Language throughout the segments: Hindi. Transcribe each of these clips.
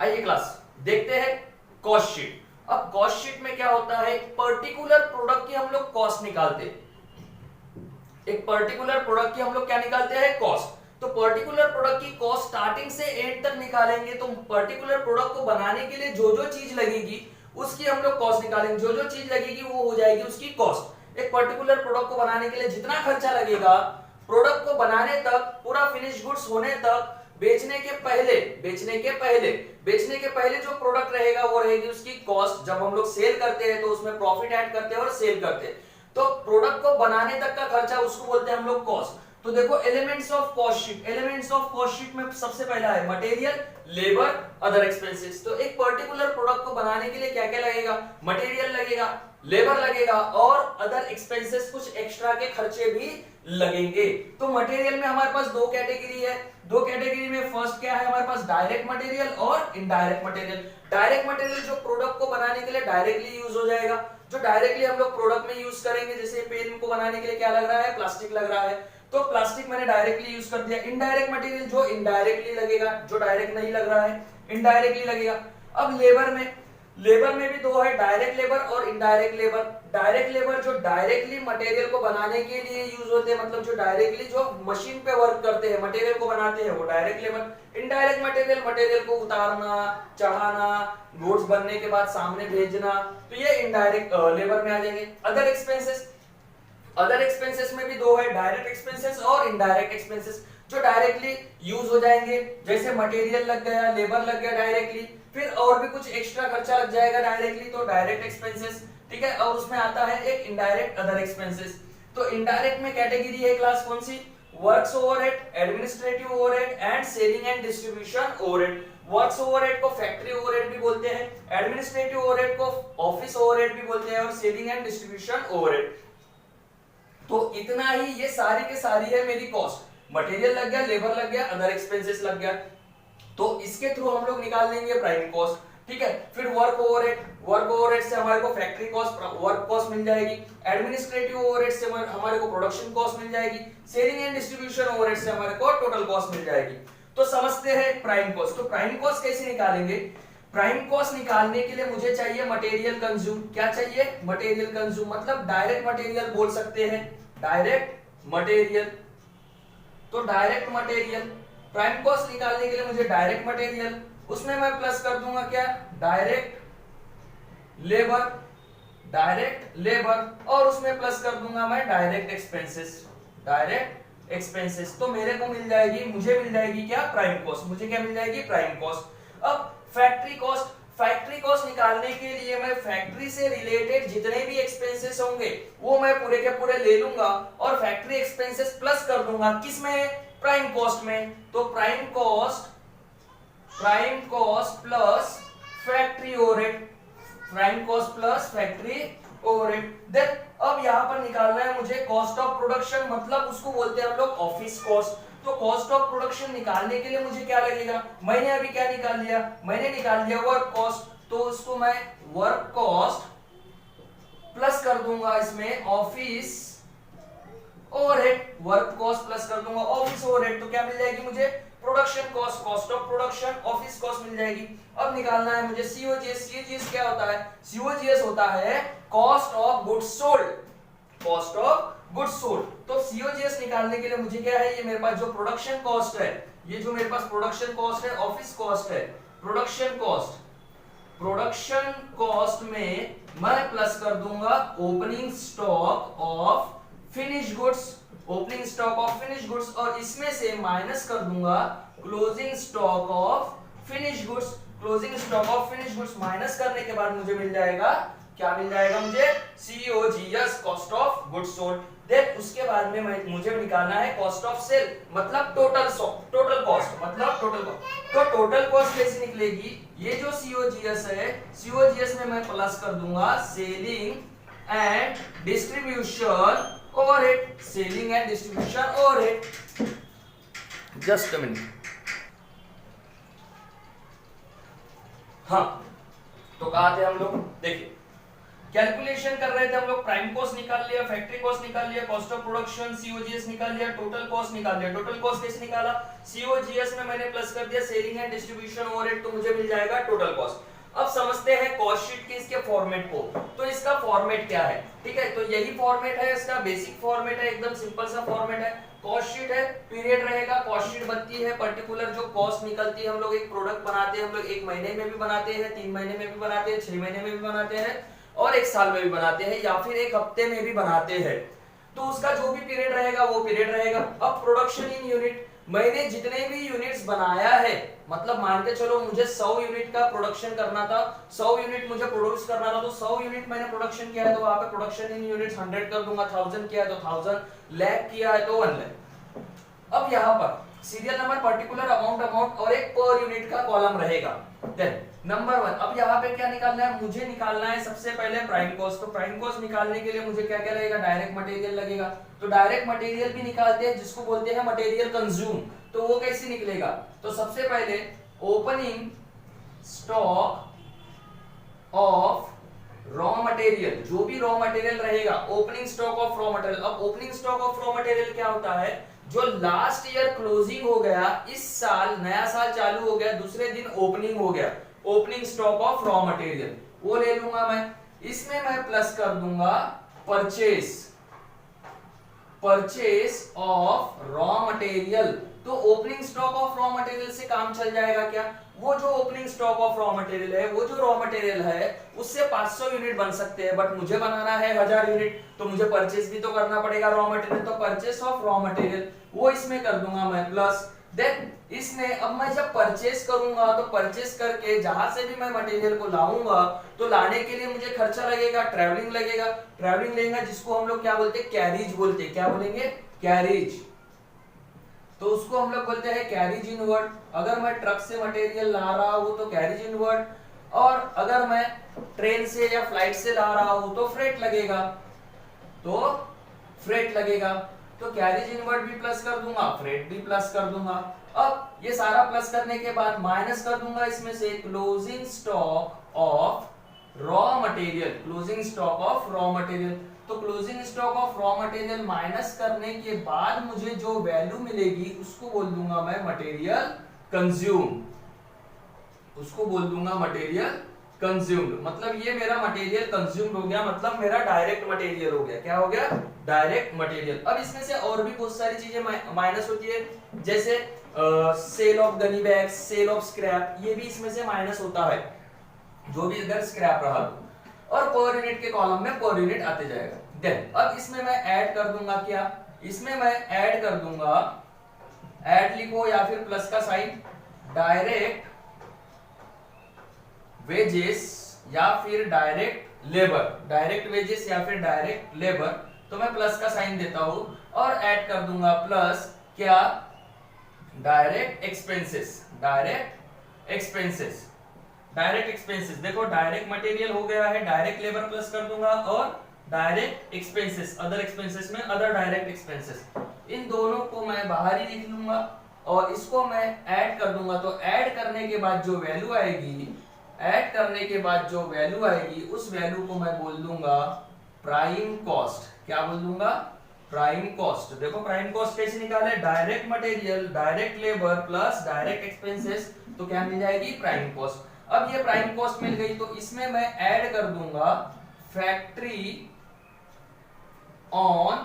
आइए क्लास देखते हैं कॉस्ट शीट। अब कॉस्ट शीट में क्या होता है, एक पर्टिकुलर प्रोडक्ट की हम लोग कॉस्ट निकालते हैं। एक पर्टिकुलर प्रोडक्ट की हम लोग क्या निकालते हैं, कॉस्ट। तो पर्टिकुलर प्रोडक्ट की कॉस्ट स्टार्टिंग से एंड तक निकालेंगे। तो पर्टिकुलर प्रोडक्ट को बनाने के लिए जो जो चीज लगेगी उसकी हम लोग कॉस्ट निकालेंगे। जो जो चीज लगेगी वो हो जाएगी उसकी कॉस्ट। एक पर्टिकुलर प्रोडक्ट को बनाने के लिए जितना खर्चा लगेगा प्रोडक्ट को बनाने तक, पूरा फिनिश गुड्स होने तक, बेचने के पहले जो प्रोडक्ट रहेगा वो रहेगी उसकी कॉस्ट। जब हम लोग सेल करते हैं तो उसमें प्रॉफिट ऐड करते हैं और सेल करते हैं। तो प्रोडक्ट को बनाने तक का खर्चा उसको बोलते हैं हम लोग कॉस्ट। तो देखो elements of cost sheet, elements of cost sheet में सबसे पहला है मटेरियल, लेबर, अदर एक्सपेंसेस। तो एक पर्टिकुलर प्रोडक्ट को बनाने के लिए क्या क्या लगेगा, मटेरियल लगेगा, लेबर लगेगा और अदर एक्सपेंसेस, कुछ एक्स्ट्रा के खर्चे भी लगेंगे। तो मटेरियल में हमारे पास दो कैटेगरी है। दो कैटेगरी में फर्स्ट क्या है हमारे पास, डायरेक्ट मटेरियल और इनडायरेक्ट मटेरियल। डायरेक्ट मटेरियल जो प्रोडक्ट को बनाने के लिए डायरेक्टली यूज हो जाएगा, जो डायरेक्टली हम लोग प्रोडक्ट में यूज करेंगे। जैसे पेन को बनाने के लिए क्या लग रहा है, प्लास्टिक लग रहा है, तो प्लास्टिक मैंने डायरेक्टली यूज कर दिया। इनडायरेक्ट मटेरियल जो इनडायरेक्टली लगेगा, जो डायरेक्ट नहीं लग रहा है इनडायरेक्टली लगेगा। अब लेबर में भी दो है, डायरेक्ट लेबर और इनडायरेक्ट लेबर। डायरेक्ट लेबर जो डायरेक्टली मटेरियल को बनाने के लिए यूज होते हैं, मतलब जो डायरेक्टली जो मशीन पे वर्क करते हैं, मटेरियल को बनाते हैं, वो direct labour. Indirect material, material को उतारना, चढ़ाना, गुड्स बनने के बाद सामने भेजना, तो ये इनडायरेक्ट लेबर में आ जाएंगे। अदर एक्सपेंसेस में भी दो है, डायरेक्ट एक्सपेंसेस और इनडायरेक्ट एक्सपेंसेस, जो डायरेक्टली यूज हो जाएंगे। जैसे मटेरियल लग गया, लेबर लग गया डायरेक्टली, फिर और भी कुछ एक्स्ट्रा खर्चा लग जाएगा डायरेक्टली, तो डायरेक्ट एक्सपेंसेस, ठीक है। और उसमें आता है एक इनडायरेक्ट अदर एक्सपेंसेस। तो इनडायरेक्ट में कैटेगरी है क्लास कौन सी, works overhead, administrative overhead and selling and distribution overhead. Works overhead को फैक्ट्री ओवरहेड भी बोलते हैं, एडमिनिस्ट्रेटिव ओवरहेड को ऑफिस ओवरहेड भी बोलते हैं और सेलिंग एंड डिस्ट्रीब्यूशन ओवरहेड। तो इतना ही, ये सारी के सारी है मेरी कॉस्ट। मटेरियल लग गया, लेबर लग गया, अदर एक्सपेंसेस लग गया। तो इसके थ्रू हम लोग निकाल लेंगे प्राइम कॉस्ट, ठीक है। फिर वर्क ओवरहेड से हमारे को फैक्ट्री कॉस्ट, वर्क कॉस्ट मिल जाएगी। एडमिनिस्ट्रेटिव ओवरहेड से हमारे को प्रोडक्शन कॉस्ट मिल जाएगी। सेलिंग एंड डिस्ट्रीब्यूशन ओवरहेड से हमारे को टोटल कॉस्ट मिल जाएगी। तो समझते हैं प्राइम कॉस्ट। तो प्राइम कॉस्ट कैसे निकालेंगे, प्राइम कॉस्ट निकालने के लिए मुझे चाहिए मटेरियल कंज्यूम। क्या चाहिए, मटेरियल कंज्यूम, मतलब डायरेक्ट मटेरियल बोल सकते हैं, डायरेक्ट मटेरियल। तो डायरेक्ट मटेरियल, प्राइम कॉस्ट निकालने के लिए मुझे डायरेक्ट मटेरियल, उसमें मैं प्लस कर दूंगा क्या, डायरेक्ट लेबर, और उसमें प्लस कर दूंगा मैं डायरेक्ट एक्सपेंसेस। तो मेरे को मुझे मिल जाएगी क्या, प्राइम कॉस्ट। मुझे क्या मिल जाएगी, प्राइम कॉस्ट। अब फैक्ट्री कॉस्ट निकालने के लिए मैं फैक्ट्री से रिलेटेड जितने भी एक्सपेंसेस होंगे वो मैं पूरे के पूरे ले लूंगा और फैक्ट्री एक्सपेंसेस प्लस कर दूंगा किसमें, प्राइम कॉस्ट में। तो prime cost plus factory overhead, then अब यहां पर निकालना है मुझे कॉस्ट ऑफ प्रोडक्शन, मतलब उसको बोलते हैं हम लोग ऑफिस कॉस्ट। तो कॉस्ट ऑफ प्रोडक्शन निकालने के लिए मुझे क्या लगेगा, मैंने अभी क्या निकाल लिया, मैंने निकाल लिया वर्क कॉस्ट। तो उसको मैं वर्क कॉस्ट प्लस कर दूंगा इसमें office overhead, work cost plus कर दूंगा ऑफिस ओवरहेड। तो क्या मिल जाएगी मुझे, production cost, cost of production, office cost मिल जाएगी। अब निकालना है मुझे सीओजीएस क्या होता है, सीओजीएस होता है कॉस्ट ऑफ गुड्स सोल्ड। तो सीओजीएस निकालने के लिए मुझे क्या है, ये मेरे पास जो प्रोडक्शन कॉस्ट है, ये जो मेरे पास प्रोडक्शन कॉस्ट है, ऑफिस कॉस्ट है, प्रोडक्शन कॉस्ट में मैं प्लस कर दूंगा opening stock of finish goods, और इसमें से माइनस कर दूंगा closing stock of finish goods. Minus करने के बाद मुझे मिल जाएगा, क्या मिल जाएगा मुझे, COGS, cost of goods sold. Then उसके बाद में मुझे निकालना है कॉस्ट ऑफ सेल, मतलब टोटल कॉस्ट। तो टोटल कॉस्ट कैसे निकलेगी, ये जो COGS है, COGS में मैं प्लस कर दूंगा selling and distribution overhead, just a minute. हाँ, तो कहा थे हम लोग, देखिए कैलकुलेशन कर रहे थे हम लोग, प्राइम कॉस्ट निकाल लिया, फैक्ट्री कॉस्ट निकाल लिया, कॉस्ट ऑफ प्रोडक्शन सीओजीएस निकाल लिया, टोटल कॉस्ट निकाल लिया। टोटल कॉस्ट कैसे निकाला, सीओजीएस में मैंने प्लस कर दिया सेलिंग एंड डिस्ट्रीब्यूशन ओवरहेड, तो मुझे मिल जाएगा टोटल कॉस्ट। अब समझते हैं कॉस्ट शीट के इसके फॉर्मेट को। तो इसका फॉर्मेट क्या है, ठीक है, तो यही फॉर्मेट है इसका, बेसिक फॉर्मेट है, एकदम सिंपल सा फॉर्मेट है। कॉस्ट शीट है, पीरियड रहेगा, कॉस्ट शीट बनती है पर्टिकुलर जो कॉस्ट निकलती है, हम लोग एक प्रोडक्ट बनाते हैं, हम लोग 1 महीने में भी बनाते हैं, 3 महीने में भी बनाते हैं, 6 महीने में भी बनाते हैं और 1 साल में भी बनाते हैं या फिर 1 हफ्ते में भी बनाते हैं। तो उसका जो भी पीरियड रहेगा वो पीरियड रहेगा। अब प्रोडक्शन इन यूनिट, मैंने जितने भी यूनिट्स बनाया है, मतलब मान के चलो मुझे 100 यूनिट का प्रोडक्शन करना था, 100 यूनिट मुझे प्रोड्यूस करना था, तो 100 यूनिट मैंने प्रोडक्शन किया है तो वहां पे प्रोडक्शन इन यूनिट्स 100 कर दूंगा, 1000 किया है तो 1000, लाख किया है तो 1 लाख। अब यहाँ पर सीरियल नंबर, पर्टिकुलर अमाउंट और एक पर यूनिट का कॉलम रहेगा। देन नंबर 1, अब यहाँ पे क्या निकालना है, मुझे निकालना है सबसे पहले प्राइम कॉस्ट। तो प्राइम कॉस्ट निकालने के लिए मुझे क्या क्या लगेगा, डायरेक्ट मटेरियल लगेगा। तो डायरेक्ट मटेरियल भी निकालते हैं जिसको बोलते हैं मटेरियल कंज्यूम। तो वो कैसे निकलेगा, तो सबसे पहले opening stock of raw material, जो भी रॉ मटेरियल रहेगा, opening stock of raw material. अब opening stock of raw material क्या होता है, जो लास्ट ईयर क्लोजिंग हो गया, इस साल नया साल चालू हो गया, दूसरे दिन ओपनिंग हो गया, opening stock of raw material, वो ले लूंगा मैं। इसमें मैं प्लस कर दूंगा परचेस ऑफ रॉ मटेरियल। तो opening stock of raw material से काम चल जाएगा क्या, वो जो opening stock of raw material है, वो जो रॉ मटेरियल है उससे 500 यूनिट बन सकते हैं, बट मुझे बनाना है 1000 यूनिट, तो मुझे परचेस भी तो करना पड़ेगा रॉ मटेरियल। तो परचेस ऑफ रॉ मटेरियल वो इसमें कर दूंगा मैं प्लस। देन इसमें अब मैं जब परचेस करूंगा तो परचेस करके जहां से भी मैं मटेरियल को लाऊंगा, तो लाने के लिए मुझे खर्चा लगेगा, ट्रैवलिंग लगेगा, ट्रैवलिंग लगेगा, जिसको हम लोग क्या बोलते हैं, कैरिज बोलते हैं। क्या बोलेंगे, कैरिज। तो उसको हम लोग बोलते हैं कैरिज इनवर्ड। अगर मैं ट्रक से मटेरियल ला रहा हूं तो कैरिज इनवर्ड, और अगर मैं ट्रेन से या फ्लाइट से ला रहा हूं तो फ्रेट लगेगा, तो कैरिज इनवर्ड भी प्लस कर दूंगा, फ्रेट भी प्लस कर दूंगा। अब ये सारा प्लस करने के बाद माइनस कर दूंगा इसमें से closing stock of raw material, closing stock of raw material. तो closing stock of raw material minus करने के बाद मुझे जो वैल्यू मिलेगी उसको बोल दूंगा मैं मटेरियल कंज्यूम, उसको बोल दूंगा मटेरियल कंज्यूम्ड। मतलब ये मेरा मटेरियल कंज्यूम्ड हो गया, मतलब मेरा डायरेक्ट मटेरियल हो गया। क्या हो गया, डायरेक्ट मटेरियल। अब इसमें से और भी बहुत सारी चीजें माइनस होती है, जैसे sale of gunny bags, sale of scrap, ये भी इसमें से माइनस होता है, जो भी अगर स्क्रैप रहा तो। और पर यूनिट के कॉलम में पर यूनिट आते जाएगा। देन अब इसमें मैं ऐड कर दूंगा क्या, इसमें मैं ऐड कर दूंगा, ऐड लिखो या फिर प्लस का साइन, डायरेक्ट वेजेस या फिर डायरेक्ट लेबर, डायरेक्ट वेजेस या फिर डायरेक्ट लेबर, तो मैं प्लस का साइन देता हूं और ऐड कर दूंगा प्लस क्या, direct expenses, direct expenses, direct expenses. देखो डायरेक्ट मटेरियल हो गया है, डायरेक्ट लेबर प्लस कर दूंगा और डायरेक्ट एक्सपेंसेस, अदर एक्सपेंसेस में अदर डायरेक्ट एक्सपेंसेस, इन दोनों को मैं बाहर ही लिख लूंगा और इसको मैं ऐड कर दूंगा। तो ऐड करने के बाद जो वैल्यू आएगी, ऐड करने के बाद जो वैल्यू आएगी उस वैल्यू को मैं बोल दूंगा प्राइम कॉस्ट। क्या बोल दूंगा, प्राइम कॉस्ट। देखो प्राइम कॉस्ट कैसे निकाले, direct material, direct labour plus direct expenses, तो क्या मिल जाएगी, प्राइम कॉस्ट। अब ये प्राइम कॉस्ट मिल गई, तो इसमें मैं ऐड कर दूंगा factory on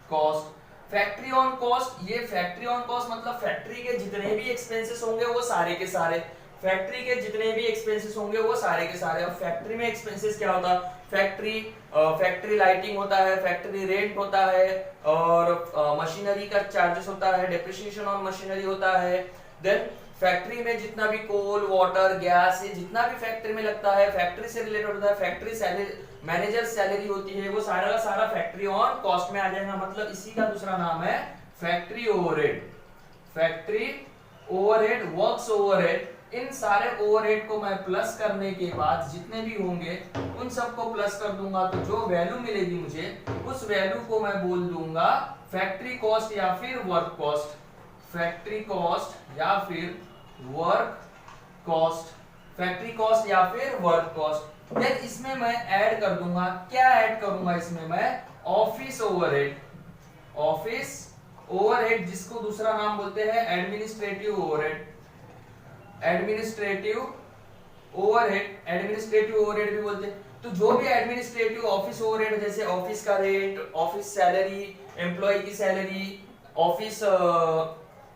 cost. Factory on cost, ये फैक्ट्री ऑन कॉस्ट मतलब फैक्ट्री के जितने भी एक्सपेंसेस होंगे वो सारे के सारे, फैक्ट्री के जितने भी एक्सपेंसेस होंगे वो सारे के सारे। अब फैक्ट्री में एक्सपेंसेस क्या होता है, फैक्ट्री लाइटिंग होता है, फैक्ट्री रेंट होता है, और मशीनरी का चार्जेस होता है, डेप्रिसिएशन ऑन मशीनरी होता है। देन फैक्ट्री में जितना भी कोल, वाटर, गैस, ये जितना भी फैक्ट्री में लगता है, फैक्ट्री से रिलेटेड होता है, फैक्ट्री सैलरी, मैनेजर सैलरी होती है, वो सारा का सारा फैक्ट्री ऑन कॉस्ट में आ जाएगा। मतलब इसी का दूसरा नाम है factory overhead, factory overhead, works overhead. इन सारे ओवरहेड को मैं प्लस करने के बाद जितने भी होंगे उन सबको प्लस कर दूंगा, तो जो वैल्यू मिलेगी मुझे उस वैल्यू को मैं बोल दूंगा फैक्ट्री कॉस्ट या फिर वर्क कॉस्ट, फैक्ट्री कॉस्ट या फिर वर्क कॉस्ट, फैक्ट्री कॉस्ट या फिर वर्क कॉस्ट। देन इसमें मैं ऐड कर दूंगा, क्या ऐड करूंगा इसमें मैं, ऑफिस ओवरहेड। ऑफिस ओवरहेड जिसको दूसरा नाम बोलते हैं administrative overhead. Administrative overhead, administrative overhead भी बोलते हैं। तो जो भी एडमिनिस्ट्रेटिव ऑफिस ओवरहेड, जैसे ऑफिस का रेंट, ऑफिस सैलरी, एम्प्लॉय की सैलरी, ऑफिस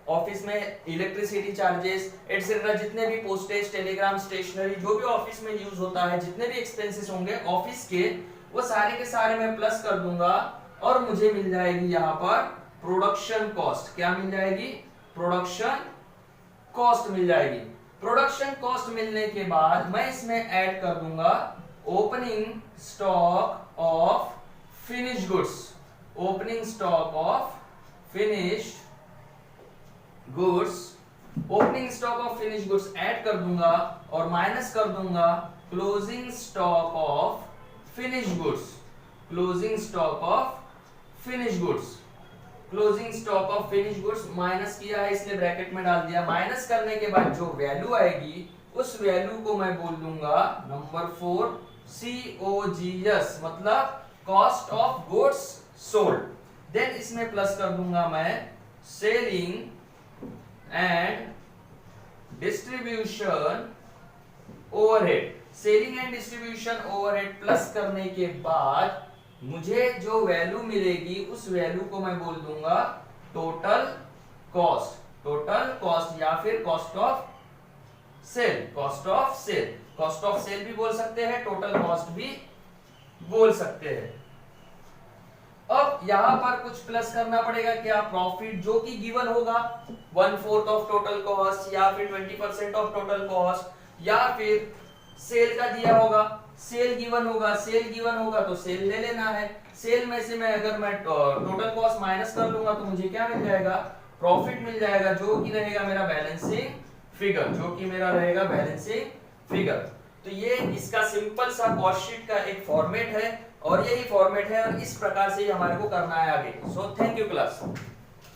ऑफिस में इलेक्ट्रिसिटी चार्जेस एटसेट्रा, जितने भी पोस्टेज, टेलीग्राम, स्टेशनरी, जो भी ऑफिस में यूज होता है, जितने भी एक्सपेंसेस होंगे ऑफिस के, वो सारे के सारे मैं प्लस कर दूंगा और मुझे मिल जाएगी यहाँ पर प्रोडक्शन कॉस्ट। क्या मिल जाएगी, प्रोडक्शन कॉस्ट मिल जाएगी। प्रोडक्शन कॉस्ट मिलने के बाद मैं इसमें ऐड कर दूंगा opening stock of finish goods. Opening stock of finished goods, opening stock of finish goods add कर दूंगा और माइनस कर दूंगा closing stock of finish goods. Closing stock of finish goods, closing stock of finish goods minus किया है, इसलिए ब्रैकेट में डाल दिया। माइनस करने के बाद जो वैल्यू आएगी उस वैल्यू को मैं बोल दूंगा नंबर 4 COGS, मतलब cost of goods sold. Then इसमें प्लस कर दूंगा मैं selling and distribution overhead. Selling and distribution overhead plus करने के बाद मुझे जो वैल्यू मिलेगी उस वैल्यू को मैं बोल दूंगा टोटल कॉस्ट। टोटल कॉस्ट या फिर cost of sale, cost of sale, cost of sale भी बोल सकते हैं, टोटल कॉस्ट भी बोल सकते हैं। अब यहां पर कुछ प्लस करना पड़ेगा, क्या, प्रॉफिट जो कि गिवन होगा 1/4 ऑफ टोटल कॉस्ट या फिर 20% ऑफ टोटल कॉस्ट, या फिर सेल का दिया होगा, सेल गिवन होगा, सेल गिवन होगा तो सेल ले लेना है। सेल में से मैं अगर मैं टोटल कॉस्ट माइनस कर लूंगा तो मुझे क्या मिल जाएगा, प्रॉफिट मिल जाएगा, जो कि रहेगा मेरा बैलेंसिंग फिगर, जो कि मेरा रहेगा बैलेंसिंग फिगर। तो ये इसका सिंपल सा कॉस्ट शीट का एक फॉर्मेट है और यही फॉर्मेट है और इस प्रकार से ही हमारे को करना है आगे। So thank you class.